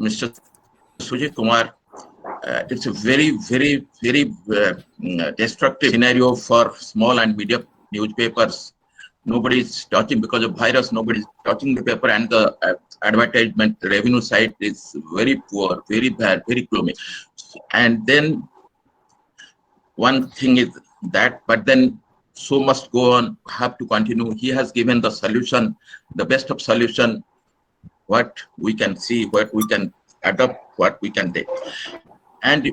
Mr. Sujit Kumar, it's a very destructive scenario for small and medium newspapers. Nobody is touching because of virus. Nobody is touching the paper, and the advertisement revenue side is very poor, very bad, very gloomy. And then one thing is that, but then so must go on, have to continue. He has given the solution, the best of solution, what we can see, what we can adopt, what we can take. And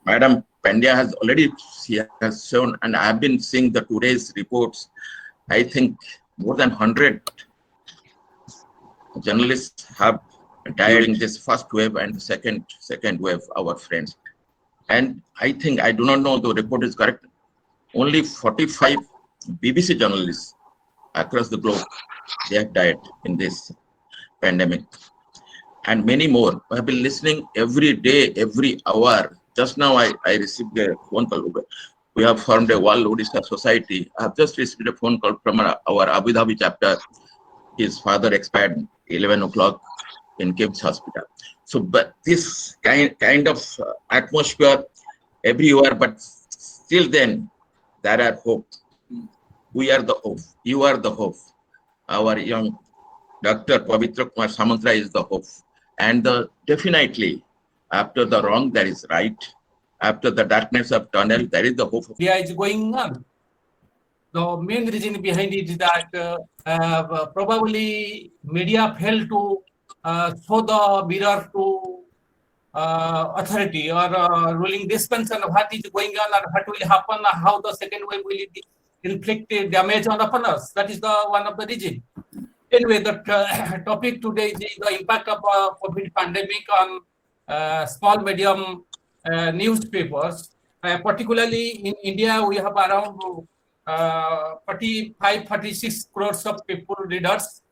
Madam Pandya has already, she has shown, and I have been seeing the today's reports. I think more than 100 journalists have died in this first wave and second wave, our friends. And I think, I do not know the report is correct, only 45 BBC journalists across the globe, they have died in this pandemic. And many more. I have been listening every day, every hour. Just now I received a phone call. We have formed a World Odisha Society. I have just received a phone call from our Abu Dhabi chapter. His father expired 11 o'clock in KIMS Hospital. So, but this kind of atmosphere everywhere, but still then, there are hope. We are the hope. You are the hope. Our young Dr. Pavitra Kumar Samantra is the hope. And definitely, after the wrong, there is right. After the darkness of tunnel, there is the hope. India is going on. The main reason behind it is that probably media failed to show the mirror to authority or ruling dispensation of what is going on or what will happen, or how the second wave will inflict damage upon us. That is the one of the reason. Anyway, the topic today is the impact of COVID pandemic on small medium newspapers. Particularly in India, we have around 46 crores of people readers.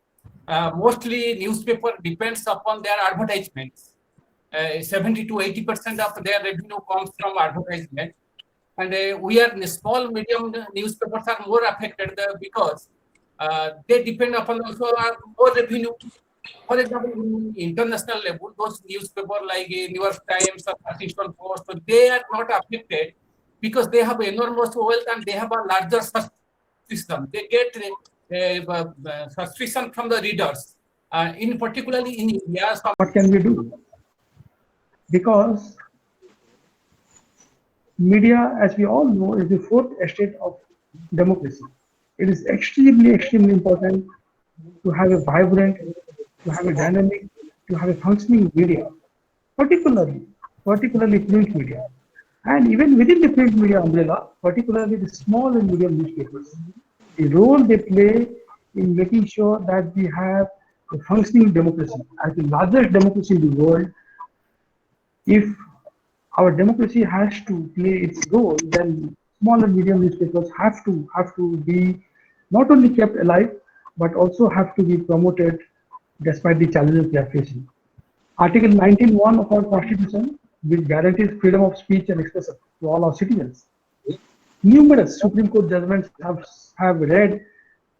Mostly newspaper depends upon their advertisements. 70 to 80% of their revenue comes from advertisement. And we are small medium newspapers are more affected because they depend upon also more revenue. For example, in international level, those newspapers like New York Times or Washington Post, so they are not affected because they have enormous wealth and they have a larger system. They get subscription from the readers. In particularly in India, what can we do? Because media, as we all know, is the fourth estate of democracy. It is extremely important to have a vibrant, to have a dynamic, to have a functioning media, particularly print media. And even within the print media umbrella, particularly the small and medium newspapers, the role they play in making sure that we have a functioning democracy. As the largest democracy in the world, if our democracy has to play its role, then small and medium newspapers have to be not only kept alive, but also have to be promoted despite the challenges they are facing. Article 19(1) of our Constitution, which guarantees freedom of speech and expression to all our citizens. Numerous Supreme Court judgments have read,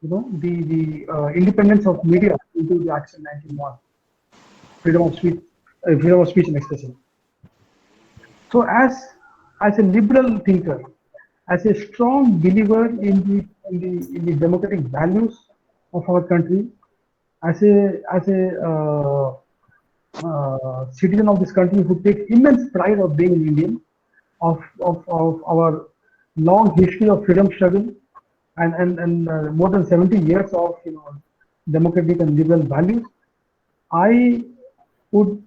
the independence of media into the Article 19(1), freedom of speech and expression. So, as a liberal thinker, as a strong believer in the democratic values of our country, as a citizen of this country who takes immense pride of being an Indian, of our long history of freedom struggle, and more than 70 years of democratic and liberal values, I would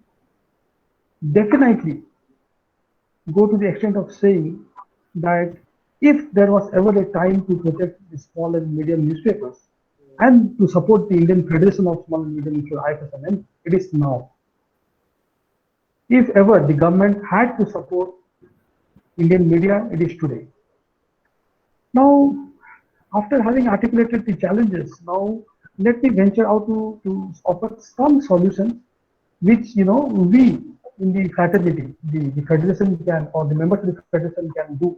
definitely go to the extent of saying that if there was ever a time to protect the small and medium newspapers and to support the Indian Federation of Small and Medium Newspapers, IFSMN, it is now. If ever the government had to support Indian media, it is today. Now, after having articulated the challenges, now let me venture out to offer some solutions which we in the fraternity, the federation can, or the members of the federation can do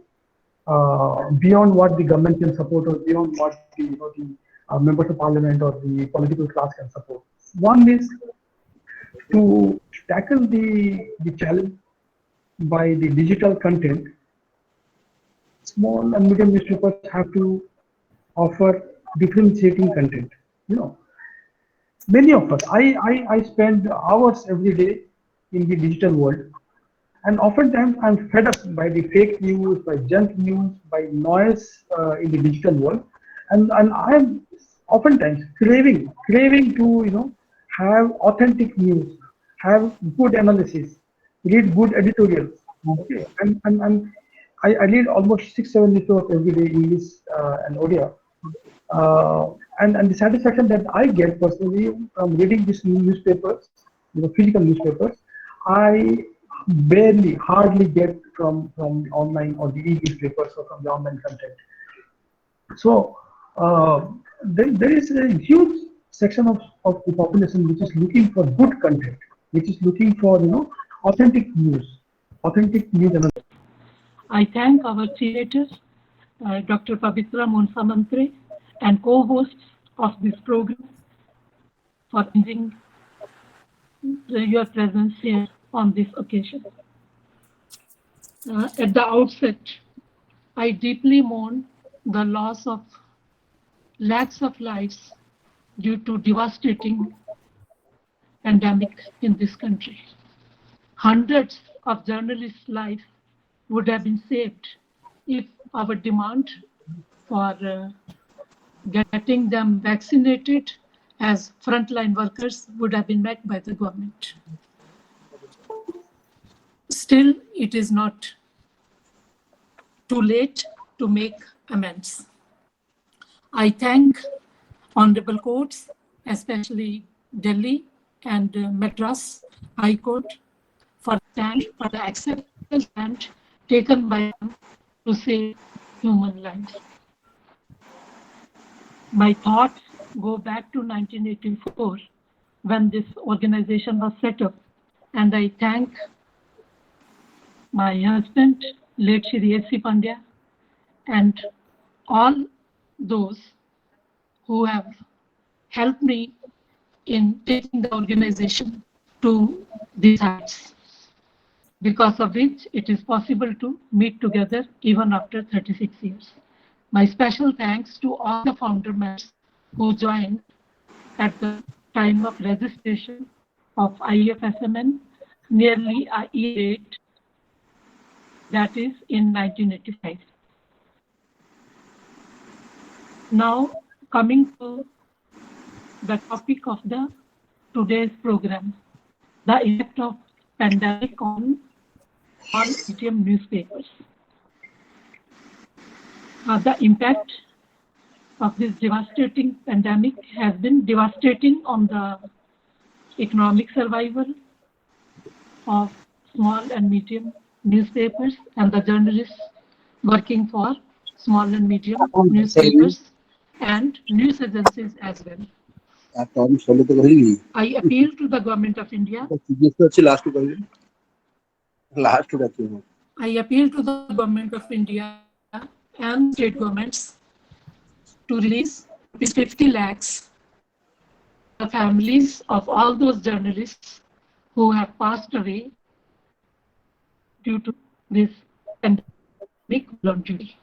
beyond what the government can support, or beyond what the members of parliament or the political class can support. One is To tackle the challenge by the digital content, small and medium newspapers have to offer differentiating content. You know, many of us, I spend hours every day in the digital world, and oftentimes I'm fed up by the fake news, by junk news, by noise in the digital world, and I'm oftentimes craving to have authentic news, have good analysis, read good editorials. Okay, and I read almost 6-7 newspapers every day, English and Odia. And the satisfaction that I get personally from reading these newspapers, physical newspapers, I hardly get from the online or the e-newspapers or from the online content. So there is a huge section of the population which is looking for good content, which is looking for authentic news, analysis. I thank our curators, Dr. Pavitra Monsamantre, and co-hosts of this program for bringing your presence here on this occasion. At the outset, I deeply mourn the loss of lakhs of lives due to devastating pandemic in this country. Hundreds of journalists' lives would have been saved if our demand for getting them vaccinated as frontline workers would have been met by the government. Still, it is not too late to make amends. I thank honorable courts, especially Delhi and Madras High Court, for the acceptable stand taken by them to save human lives. My thoughts go back to 1984 when this organization was set up, and I thank my husband, late Shri A.C. Pandya, and all those who have helped me in taking the organization to these heights, because of which it is possible to meet together even after 36 years. My special thanks to all the founder members who joined at the time of registration of IFSMN nearly a year late, that is in 1985. Now coming to the topic of the today's program, the effect of pandemic on medium newspapers. The impact of this devastating pandemic has been devastating on the economic survival of small and medium newspapers and the journalists working for small and medium newspapers and news agencies as well. I appeal to the government of India. I appeal to the government of India and state governments to release 50 lakhs the families of all those journalists who have passed away due to this pandemic voluntarily.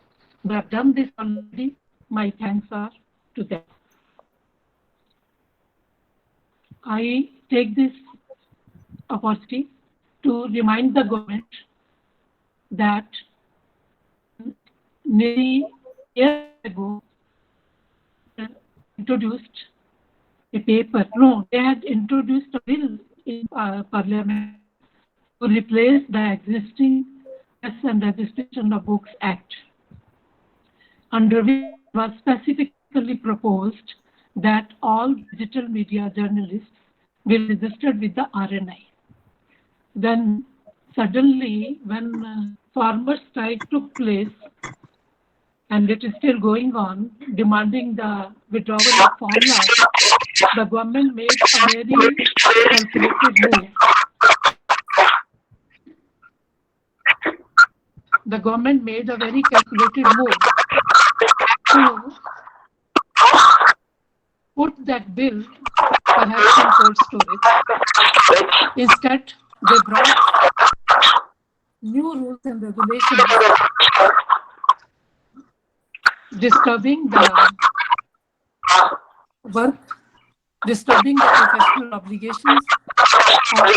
They have done this already. My thanks are to them. I take this opportunity to remind the government that nearly a year ago introduced a paper. No, they had introduced a bill in Parliament to replace the existing Press and Registration of Books Act, under which was specifically proposed that all digital media journalists will be registered with the RNI. Then suddenly, when farmers' strike took place, and it is still going on, demanding the withdrawal of formula, the government made a very calculated move. The government made a very calculated move to put that bill perhaps in cold storage. Instead, they brought new rules and regulations disturbing the work, disturbing the professional obligations of